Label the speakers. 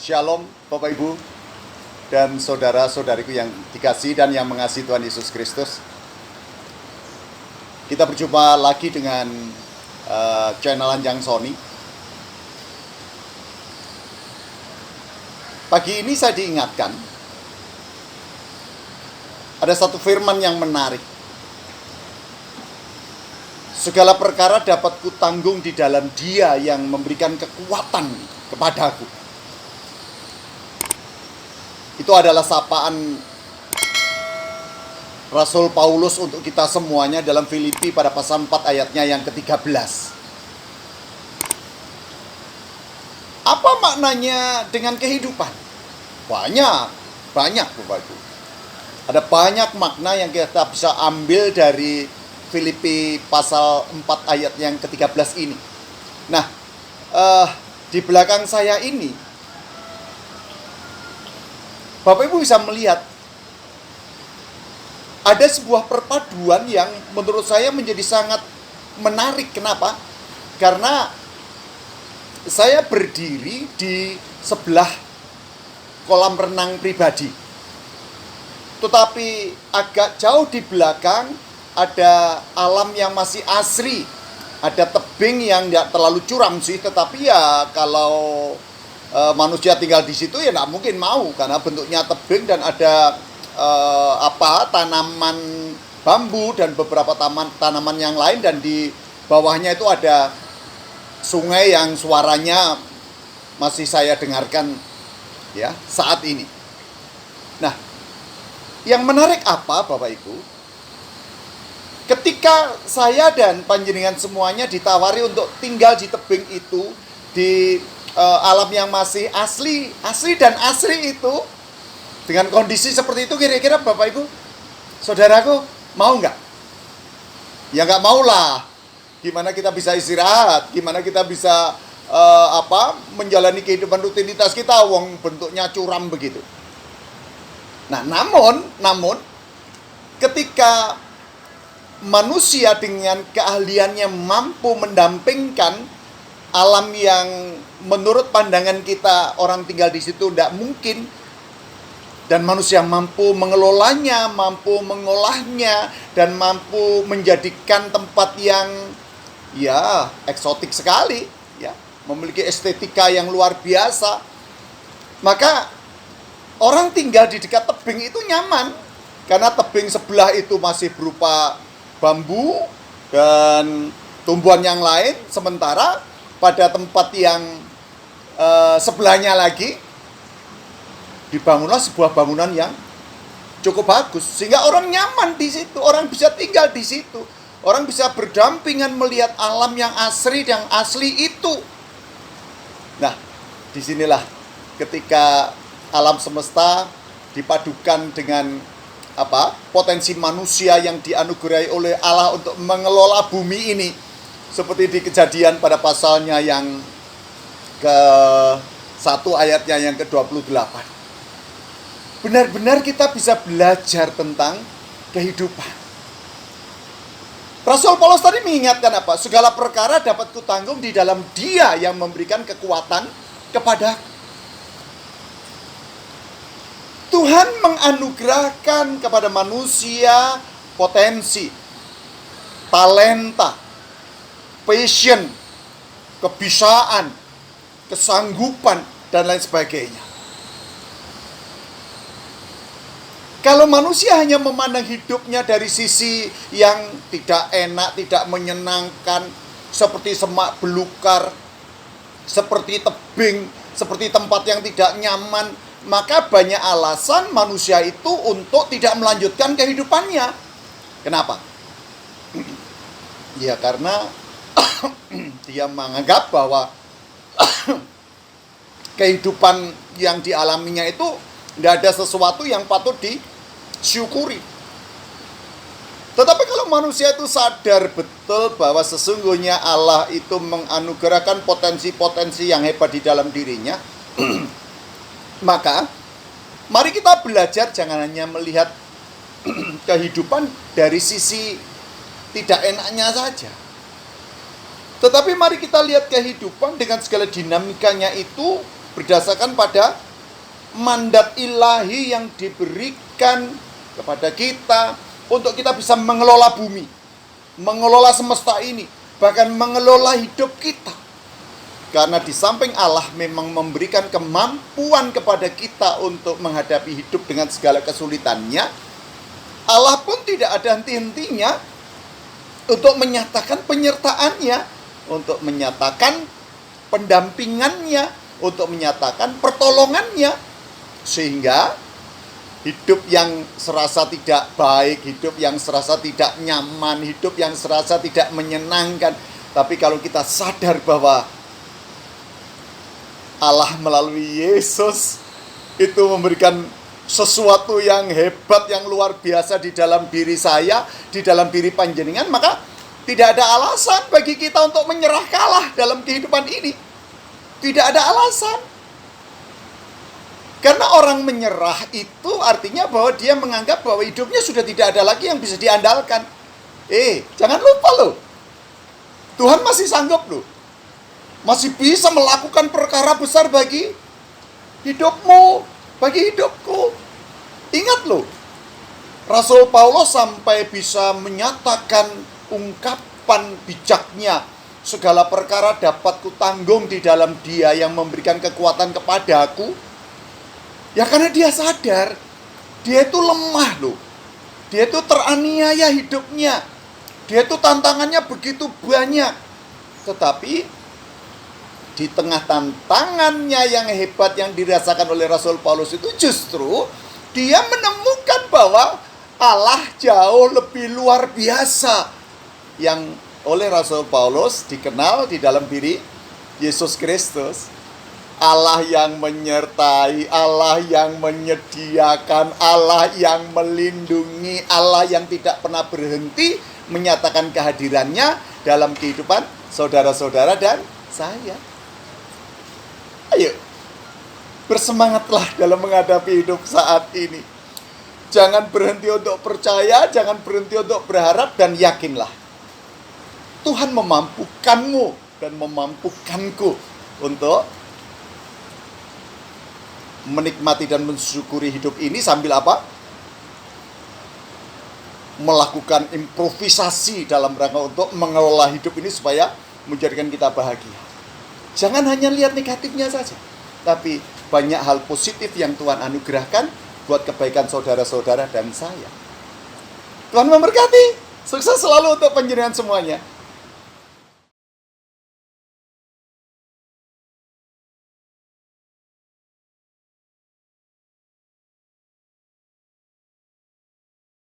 Speaker 1: Shalom Bapak Ibu dan saudara-saudariku yang dikasihi dan yang mengasihi Tuhan Yesus Kristus. Kita berjumpa lagi dengan channel Anjang Sony. Pagi ini saya diingatkan ada satu firman yang menarik. Segala perkara dapat kutanggung di dalam Dia yang memberikan kekuatan kepadaku. Itu adalah sapaan Rasul Paulus untuk kita semuanya dalam Filipi pada pasal 4 ayatnya yang ke-13. Apa maknanya dengan kehidupan? Banyak Bapak Ibu. Ada banyak makna yang kita bisa ambil dari Filipi pasal 4 ayat yang ke-13 ini. Nah, di belakang saya ini Bapak Ibu bisa melihat ada sebuah perpaduan yang menurut saya menjadi sangat menarik. Kenapa? Karena saya berdiri di sebelah kolam renang pribadi. Tetapi agak jauh di belakang ada alam yang masih asri. Ada tebing yang tidak terlalu curam sih, tetapi ya kalau manusia tinggal di situ ya tidak mungkin mau, karena bentuknya tebing dan ada tanaman bambu dan beberapa tanaman yang lain, dan di bawahnya itu ada sungai yang suaranya masih saya dengarkan ya saat ini. Nah, yang menarik apa Bapak Ibu? Ketika saya dan panjenengan semuanya ditawari untuk tinggal di tebing itu, di alam yang masih asli dan asri itu, dengan kondisi seperti itu, kira-kira Bapak Ibu, saudaraku, mau nggak? Ya nggak mau lah. Gimana kita bisa istirahat? Gimana kita bisa menjalani kehidupan rutinitas kita, wong bentuknya curam begitu. Nah, namun ketika manusia dengan keahliannya mampu mendampingkan alam yang menurut pandangan kita orang tinggal di situ tidak mungkin, dan manusia mampu mengelolanya, mampu mengolahnya, dan mampu menjadikan tempat yang ya eksotik sekali, ya, memiliki estetika yang luar biasa, maka orang tinggal di dekat tebing itu nyaman, karena tebing sebelah itu masih berupa bambu dan tumbuhan yang lain, sementara pada tempat yang sebelahnya lagi dibangunlah sebuah bangunan yang cukup bagus, sehingga orang nyaman di situ, orang bisa tinggal di situ, orang bisa berdampingan melihat alam yang asri dan asli itu. Nah, disinilah ketika alam semesta dipadukan dengan potensi manusia yang dianugerahi oleh Allah untuk mengelola bumi ini, seperti di Kejadian pada pasalnya yang ke-1 ayatnya yang ke-28. Benar-benar kita bisa belajar tentang kehidupan. Rasul Paulus tadi mengingatkan apa? Segala perkara dapat kutanggung di dalam Dia yang memberikan kekuatan kepada Tuhan menganugerahkan kepada manusia potensi, talenta, passion, kebisaan, kesanggupan, dan lain sebagainya. Kalau manusia hanya memandang hidupnya dari sisi yang tidak enak, tidak menyenangkan, seperti semak belukar, seperti tebing, seperti tempat yang tidak nyaman, maka banyak alasan manusia itu untuk tidak melanjutkan kehidupannya. Kenapa? Ya karena dia menganggap bahwa kehidupan yang dialaminya itu tidak ada sesuatu yang patut disyukuri. Tetapi kalau manusia itu sadar betul bahwa sesungguhnya Allah itu menganugerahkan potensi-potensi yang hebat di dalam dirinya, maka mari kita belajar jangan hanya melihat kehidupan dari sisi tidak enaknya saja, tetapi mari kita lihat kehidupan dengan segala dinamikanya itu berdasarkan pada mandat ilahi yang diberikan kepada kita untuk kita bisa mengelola bumi, mengelola semesta ini, bahkan mengelola hidup kita. Karena di samping Allah memang memberikan kemampuan kepada kita untuk menghadapi hidup dengan segala kesulitannya, Allah pun tidak ada henti-hentinya untuk menyatakan penyertaannya, untuk menyatakan pendampingannya, untuk menyatakan pertolongannya. Sehingga hidup yang serasa tidak baik, hidup yang serasa tidak nyaman, hidup yang serasa tidak menyenangkan. Tapi kalau kita sadar bahwa Allah melalui Yesus itu memberikan sesuatu yang hebat, yang luar biasa di dalam diri saya, di dalam diri panjenengan, maka tidak ada alasan bagi kita untuk menyerah kalah dalam kehidupan ini. Tidak ada alasan. Karena orang menyerah itu artinya bahwa dia menganggap bahwa hidupnya sudah tidak ada lagi yang bisa diandalkan. Jangan lupa loh, Tuhan masih sanggup loh, masih bisa melakukan perkara besar bagi hidupmu, bagi hidupku. Ingat loh, Rasul Paulus sampai bisa menyatakan ungkapan bijaknya, segala perkara dapat kutanggung di dalam Dia yang memberikan kekuatan kepadaku. Ya karena dia sadar, dia itu lemah loh, dia itu teraniaya hidupnya, dia itu tantangannya begitu banyak. Tetapi di tengah tantangannya yang hebat yang dirasakan oleh Rasul Paulus itu, justru dia menemukan bahwa Allah jauh lebih luar biasa, yang oleh Rasul Paulus dikenal di dalam diri Yesus Kristus. Allah yang menyertai, Allah yang menyediakan, Allah yang melindungi, Allah yang tidak pernah berhenti menyatakan kehadirannya dalam kehidupan saudara-saudara dan saya. Ayo, bersemangatlah dalam menghadapi hidup saat ini. Jangan berhenti untuk percaya, jangan berhenti untuk berharap, dan yakinlah Tuhan memampukanmu dan memampukanku untuk menikmati dan mensyukuri hidup ini sambil apa? Melakukan improvisasi dalam rangka untuk mengelola hidup ini supaya menjadikan kita bahagia. Jangan hanya lihat negatifnya saja, tapi banyak hal positif yang Tuhan anugerahkan buat kebaikan saudara-saudara dan saya. Tuhan memberkati. Sukses selalu untuk panjenengan semuanya.